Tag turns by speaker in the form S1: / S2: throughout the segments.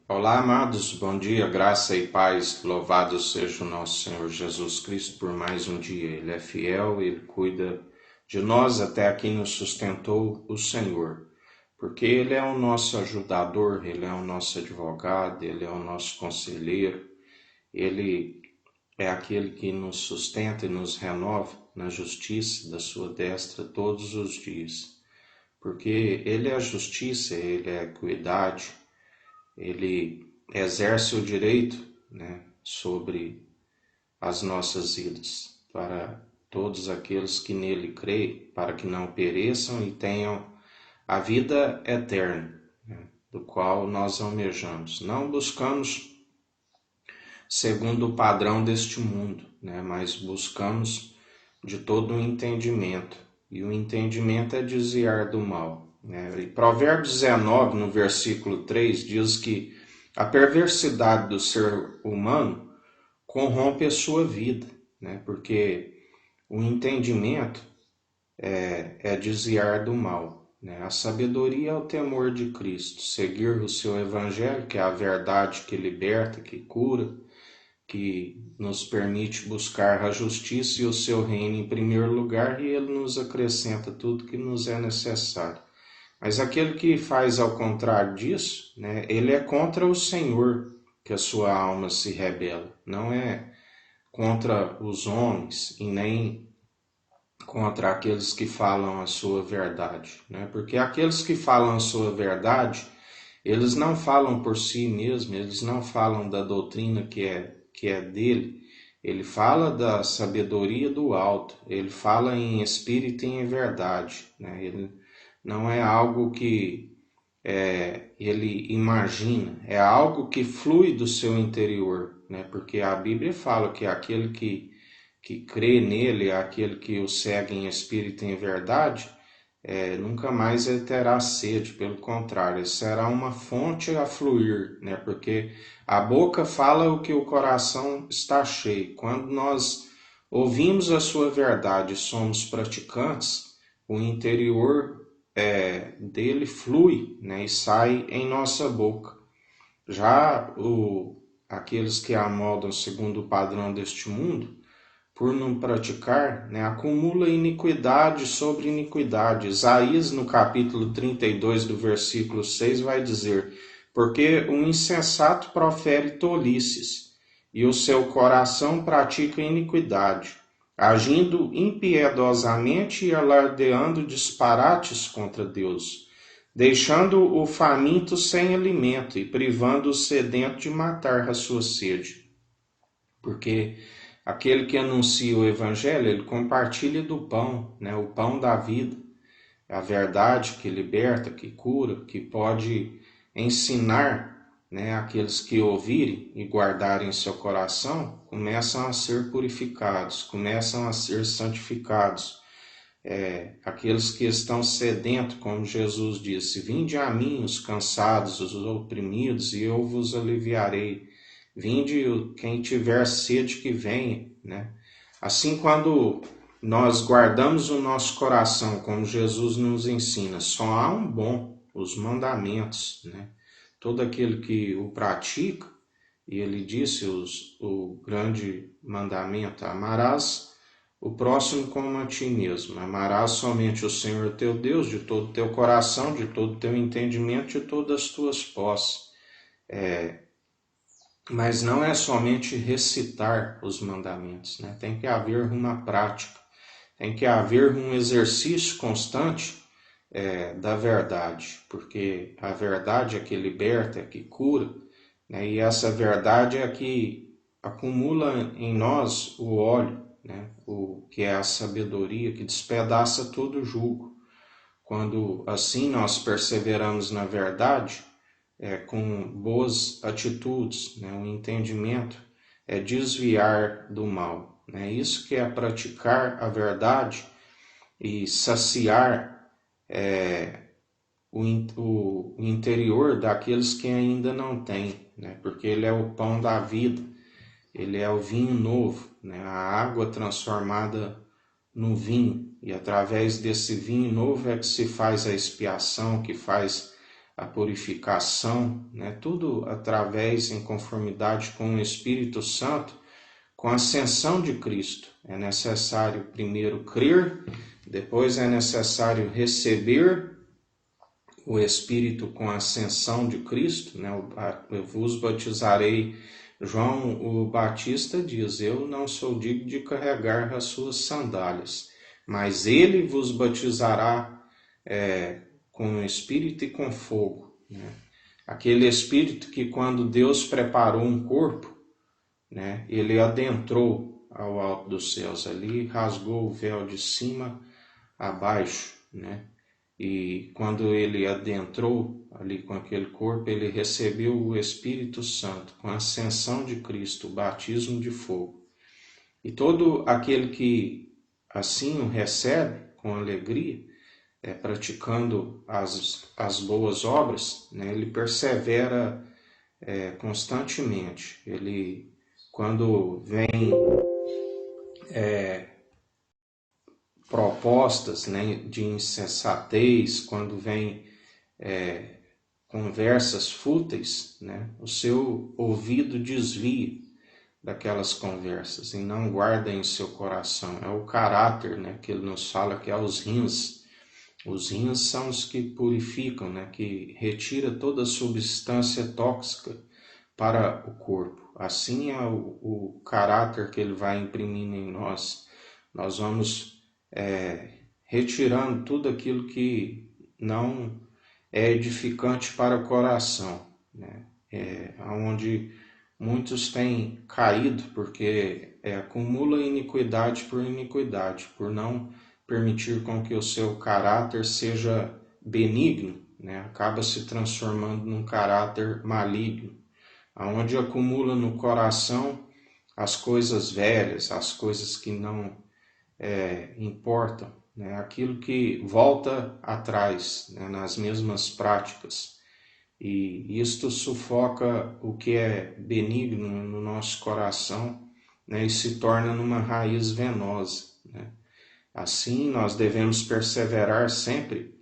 S1: Olá, amados, bom dia, graça e paz, louvado seja o nosso Senhor Jesus Cristo por mais um dia. Ele é fiel, Ele cuida de nós, até aqui nos sustentou o Senhor, porque Ele é o nosso ajudador, Ele é o nosso advogado, Ele é o nosso conselheiro, Ele é aquele que nos sustenta e nos renova na justiça da sua destra todos os dias, porque Ele é a justiça, Ele é a equidade, Ele exerce o direito, sobre as nossas vidas, para todos aqueles que nele creem, para que não pereçam e tenham a vida eterna, do qual nós almejamos. Não buscamos segundo o padrão deste mundo, mas buscamos de todo o entendimento, e o entendimento é desviar do mal. E Provérbios 19, no versículo 3, diz que a perversidade do ser humano corrompe a sua vida, porque o entendimento é desviar do mal. A sabedoria é o temor de Cristo, seguir o seu evangelho, que é a verdade que liberta, que cura, que nos permite buscar a justiça e o seu reino em primeiro lugar, e ele nos acrescenta tudo que nos é necessário. Mas aquele que faz ao contrário disso, ele é contra o Senhor que a sua alma se rebela. Não é contra os homens e nem contra aqueles que falam a sua verdade. Porque aqueles que falam a sua verdade, eles não falam por si mesmos, eles não falam da doutrina que é dele. Ele fala da sabedoria do alto, ele fala em espírito e em verdade. Ele não é algo que ele imagina, é algo que flui do seu interior, porque a Bíblia fala que aquele que crê nele, aquele que o segue em espírito e em verdade, nunca mais ele terá sede, pelo contrário, ele será uma fonte a fluir, porque a boca fala o que o coração está cheio. Quando nós ouvimos a sua verdade e somos praticantes, o interior dele flui, e sai em nossa boca. Já aqueles que amoldam segundo o padrão deste mundo, por não praticar, acumula iniquidade sobre iniquidade. Isaías, no capítulo 32, do versículo 6, vai dizer: porque o insensato profere tolices, e o seu coração pratica iniquidade, agindo impiedosamente e alardeando disparates contra Deus, deixando o faminto sem alimento e privando o sedento de matar a sua sede. Porque aquele que anuncia o evangelho, ele compartilha do pão, o pão da vida, a verdade que liberta, que cura, que pode ensinar, aqueles que ouvirem e guardarem em seu coração, começam a ser purificados, começam a ser santificados. Aqueles que estão sedentos, como Jesus disse: vinde a mim os cansados, os oprimidos, e eu vos aliviarei. Vinde quem tiver sede que venha, Assim, quando nós guardamos o nosso coração, como Jesus nos ensina, só há um bom, os mandamentos, Todo aquele que o pratica, e ele disse o grande mandamento: amarás o próximo como a ti mesmo. Amarás somente o Senhor teu Deus de todo o teu coração, de todo o teu entendimento, de todas as tuas posses. Mas não é somente recitar os mandamentos, Tem que haver uma prática, tem que haver um exercício constante da verdade, porque a verdade é que liberta, é que cura, e essa verdade é que acumula em nós o óleo, o que é a sabedoria, que despedaça todo o jugo. Quando assim nós perseveramos na verdade, com boas atitudes, o entendimento é desviar do mal. Isso que é praticar a verdade e saciar o interior daqueles que ainda não têm, porque ele é o pão da vida, ele é o vinho novo, a água transformada no vinho, e através desse vinho novo é que se faz a expiação, que faz a purificação, né? Tudo através, em conformidade com o Espírito Santo, com a ascensão de Cristo. É necessário primeiro crer, depois é necessário receber o Espírito com a ascensão de Cristo, né? Eu vos batizarei. João o Batista diz: eu não sou digno de carregar as suas sandálias, mas ele vos batizará com o Espírito e com fogo, né? Aquele Espírito que, quando Deus preparou um corpo, né, ele adentrou ao alto dos céus ali, rasgou o véu de cima a baixo, né? E quando ele adentrou ali com aquele corpo, ele recebeu o Espírito Santo, com a ascensão de Cristo, o batismo de fogo. E todo aquele que assim o recebe com alegria, praticando as boas obras, né, ele persevera constantemente. Ele, quando vem propostas, né, de insensatez, quando vem conversas fúteis, né, o seu ouvido desvia daquelas conversas e não guarda em seu coração. É o caráter, né, que ele nos fala, que é os rins. Os rins são os que purificam, né, que retira toda a substância tóxica para o corpo. Assim é o caráter que ele vai imprimindo em nós. Nós vamos retirando tudo aquilo que não é edificante para o coração, né? Onde muitos têm caído porque acumulam iniquidade, por não permitir com que o seu caráter seja benigno, né? Acaba se transformando num caráter maligno, onde acumula no coração as coisas velhas, as coisas que não importam, né? Aquilo que volta atrás, né? Nas mesmas práticas. E isto sufoca o que é benigno no nosso coração, né? E se torna numa raiz venosa, né? Assim, nós devemos perseverar sempre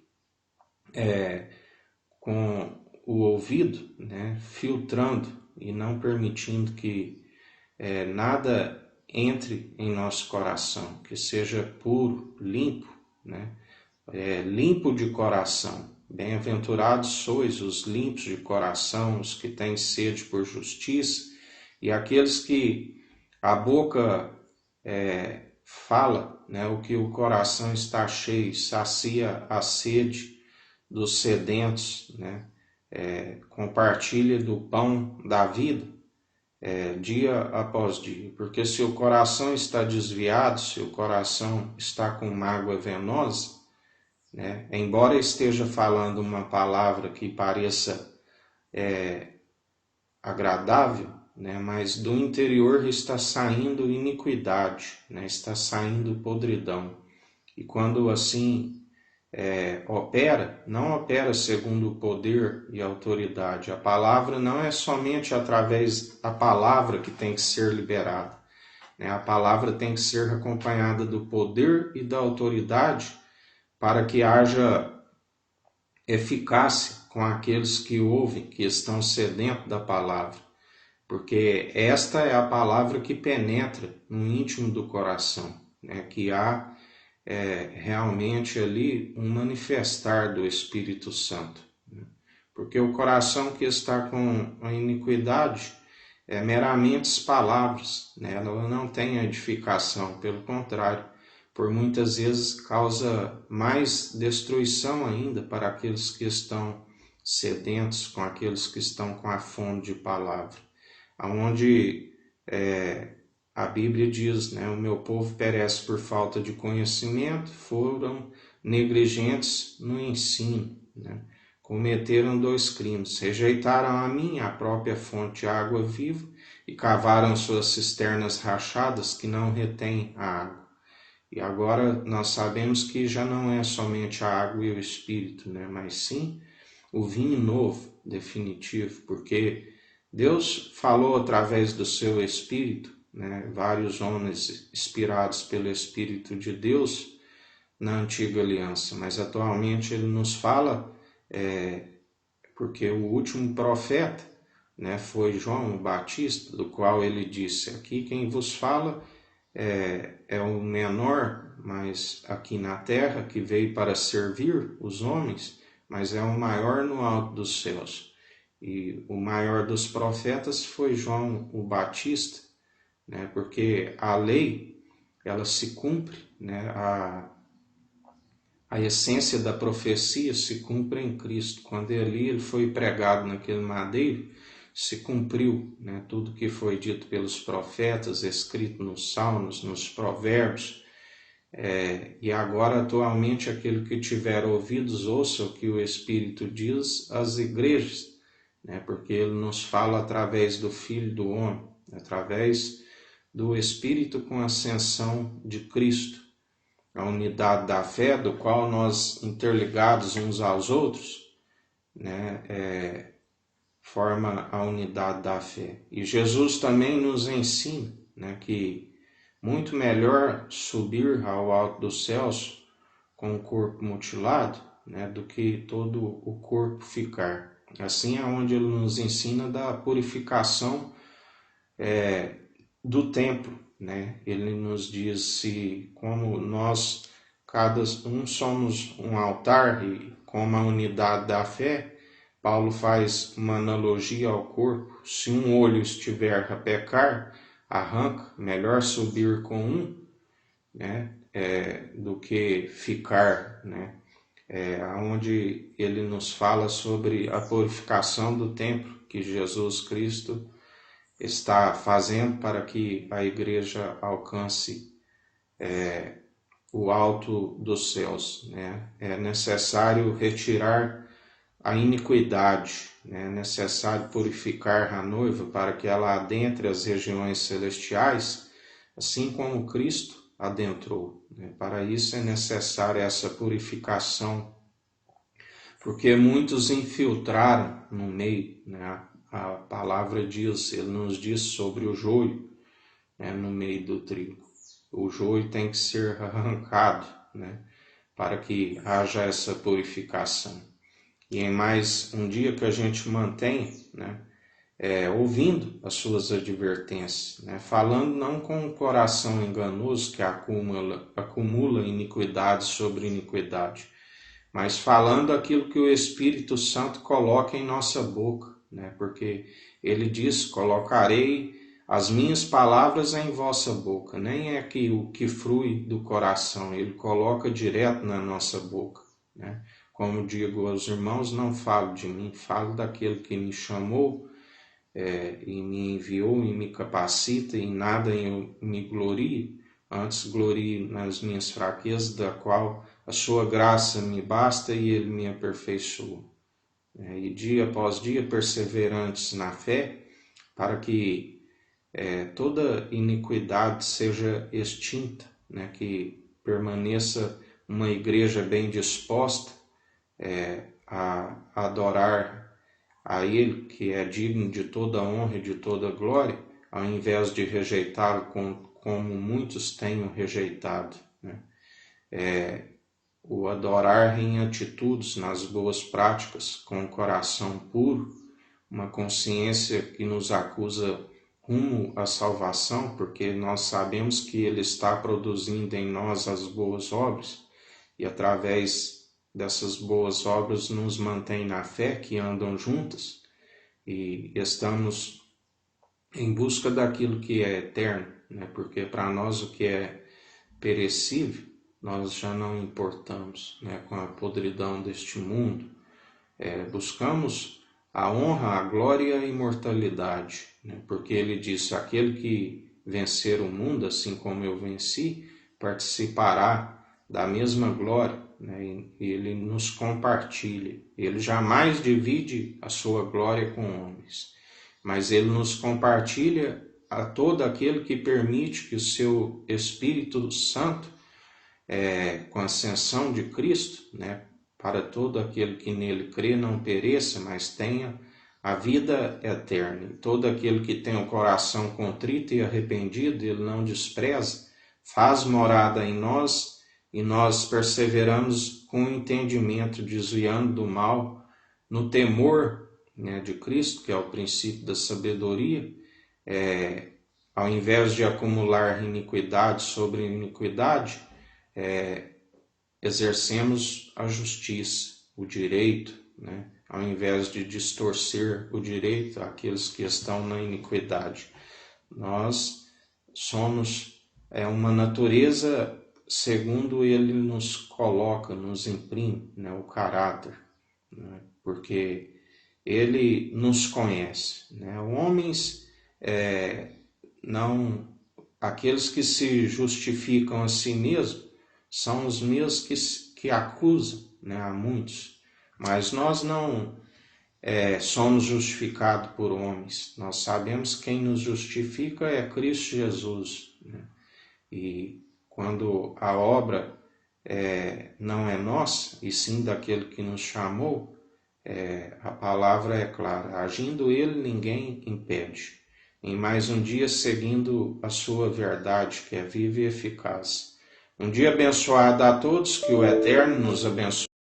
S1: com o ouvido, né? Filtrando e não permitindo que nada entre em nosso coração, que seja puro, limpo, né? Limpo de coração. Bem-aventurados sois os limpos de coração, os que têm sede por justiça, e aqueles que a boca fala, né, o que o coração está cheio, sacia a sede dos sedentos, né? Compartilha do pão da vida, dia após dia. Porque se o coração está desviado, se o coração está com mágoa venosa, né, embora esteja falando uma palavra que pareça agradável, né, mas do interior está saindo iniquidade, né, está saindo podridão. E quando assim opera, não opera segundo o poder e autoridade. A palavra não é somente através da palavra que tem que ser liberada, né? A palavra tem que ser acompanhada do poder e da autoridade para que haja eficácia com aqueles que ouvem, que estão sedentos da palavra. Porque esta é a palavra que penetra no íntimo do coração, né? Que há realmente ali um manifestar do Espírito Santo, né? Porque o coração que está com a iniquidade é meramente palavras, né? Ela não tem edificação, pelo contrário, por muitas vezes causa mais destruição ainda para aqueles que estão sedentos, com aqueles que estão com a fome de palavra, aonde a Bíblia diz, né, o meu povo perece por falta de conhecimento, foram negligentes no ensino, né? Cometeram 2 crimes, rejeitaram a mim, a própria fonte de água viva, e cavaram suas cisternas rachadas que não retêm a água. E agora nós sabemos que já não é somente a água e o Espírito, né, mas sim o vinho novo, definitivo, porque Deus falou através do seu Espírito, né, vários homens inspirados pelo Espírito de Deus na antiga aliança, mas atualmente ele nos fala porque o último profeta, né, foi João Batista, do qual ele disse: aqui quem vos fala é o menor, mas aqui na terra, que veio para servir os homens, mas é o maior no alto dos céus. E o maior dos profetas foi João o Batista, né, porque a lei, ela se cumpre, né, a essência da profecia se cumpre em Cristo. Quando ele foi pregado naquele madeiro, se cumpriu, né, tudo que foi dito pelos profetas, escrito nos Salmos, nos Provérbios. E agora, atualmente, aquele que tiver ouvidos, ouça o que o Espírito diz às igrejas, né, porque ele nos fala através do Filho do Homem, através do Espírito com a ascensão de Cristo. A unidade da fé, do qual nós, interligados uns aos outros, né, forma a unidade da fé. E Jesus também nos ensina, né, que muito melhor subir ao alto dos céus com o corpo mutilado, né, do que todo o corpo ficar. Assim é onde ele nos ensina da purificação do templo, né? Ele nos diz se como nós, cada um somos um altar, e como a unidade da fé, Paulo faz uma analogia ao corpo. Se um olho estiver a pecar, arranca, melhor subir com um, né, do que ficar, né? Onde ele nos fala sobre a purificação do templo que Jesus Cristo está fazendo para que a igreja alcance o alto dos céus, né? É necessário retirar a iniquidade, né? É necessário purificar a noiva para que ela adentre as regiões celestiais, assim como Cristo adentrou, né? Para isso é necessária essa purificação, porque muitos infiltraram no meio, né? A palavra diz, ele nos diz sobre o joio, né, no meio do trigo. O joio tem que ser arrancado, né, para que haja essa purificação. E em mais um dia que a gente mantém, né, ouvindo as suas advertências, né, falando não com um coração enganoso que acumula iniquidade sobre iniquidade, mas falando aquilo que o Espírito Santo coloca em nossa boca, né? Porque ele diz: colocarei as minhas palavras em vossa boca. Nem é que o que flui do coração, ele coloca direto na nossa boca, né? Como digo aos irmãos, não falo de mim, falo daquele que me chamou e me enviou e me capacita, e nada eu me glorie, antes glorie nas minhas fraquezas, da qual a sua graça me basta e ele me aperfeiçoa. E dia após dia perseverantes na fé, para que toda iniquidade seja extinta, né? Que permaneça uma igreja bem disposta a adorar a Ele, que é digno de toda honra e de toda glória, ao invés de rejeitá-lo como muitos tenham rejeitado, né? O adorar em atitudes, nas boas práticas, com um coração puro, uma consciência que nos acusa rumo à salvação, porque nós sabemos que Ele está produzindo em nós as boas obras, e através dessas boas obras nos mantém na fé, que andam juntas, e estamos em busca daquilo que é eterno, né? Porque para nós o que é perecível, nós já não importamos, né, com a podridão deste mundo. Buscamos a honra, a glória e a imortalidade, né? Porque ele disse: aquele que vencer o mundo, assim como eu venci, participará da mesma glória, né? E ele nos compartilha. Ele jamais divide a sua glória com homens, mas ele nos compartilha a todo aquele que permite que o seu Espírito Santo, com a ascensão de Cristo, né, para todo aquele que nele crê, não pereça, mas tenha a vida eterna. E todo aquele que tem o coração contrito e arrependido, ele não despreza, faz morada em nós, e nós perseveramos com entendimento, desviando do mal, no temor, né, de Cristo, que é o princípio da sabedoria, ao invés de acumular iniquidade sobre iniquidade, exercemos a justiça, o direito, né, ao invés de distorcer o direito àqueles que estão na iniquidade. Nós somos uma natureza segundo ele nos coloca, nos imprime, né, o caráter, né, porque ele nos conhece, né? Homens, não, aqueles que se justificam a si mesmos são os mesmos que acusam, né, a muitos, mas nós não somos justificados por homens, nós sabemos que quem nos justifica é Cristo Jesus, né? E quando a obra não é nossa, e sim daquele que nos chamou, a palavra é clara, agindo ele ninguém impede. Em mais um dia seguindo a sua verdade, que é viva e eficaz. Um dia abençoado a todos, que o Eterno nos abençoe.